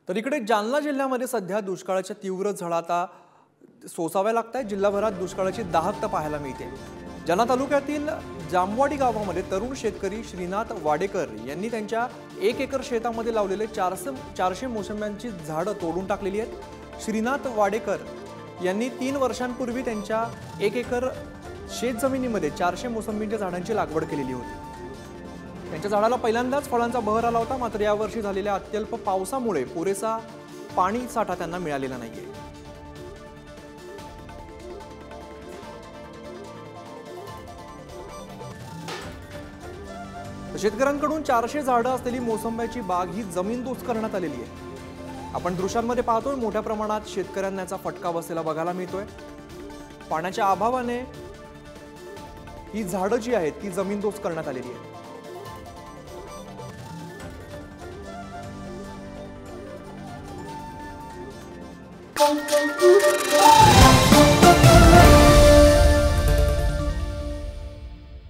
तर इकडे जालना जिल्ह्यामध्ये सध्या दुष्काळाच्या तीव्र झळा आता सोसाव्या लागतात। जिल्हाभरात दुष्काळाची दाहकता पाहायला मिळते। जालना तालुक्यातील जामवाडी गावामध्ये तरुण शेतकरी श्रीनाथ वाडेकर यांनी त्यांच्या 1 एकर शेतामध्ये लावलेले 400 मोसंब्यांची झाडं तोडून टाकलेली आहेत। श्रीनाथ वाडेकर यांनी 3 वर्षांपूर्वी त्यांच्या 1 एकर शेतजमिनीमध्ये 400 मोसंबींच्या झाडांची लागवड केलेली होती। त्यांच्या झाडाला पहिल्यांदाच फळांचा बहर आला होता, मात्र यावर्षी झालेल्या अत्यल्प पावसामुळे पुरेसा पाणी साठा त्यांना मिळालेला नाहीये। शेतकऱ्यांकडून 400 झाडं असलेली मोसंब्याची बाग ही जमीनदोस्त करण्यात आलेली आहे। आपण दृश्यांमध्ये पाहतोय मोठ्या प्रमाणात शेतकऱ्यांना याचा फटका बसलेला बघायला मिळतोय। पाण्याच्या अभावाने ही झाडं जी आहेत ती जमीनदोस्त करण्यात आलेली आहे। Thank you.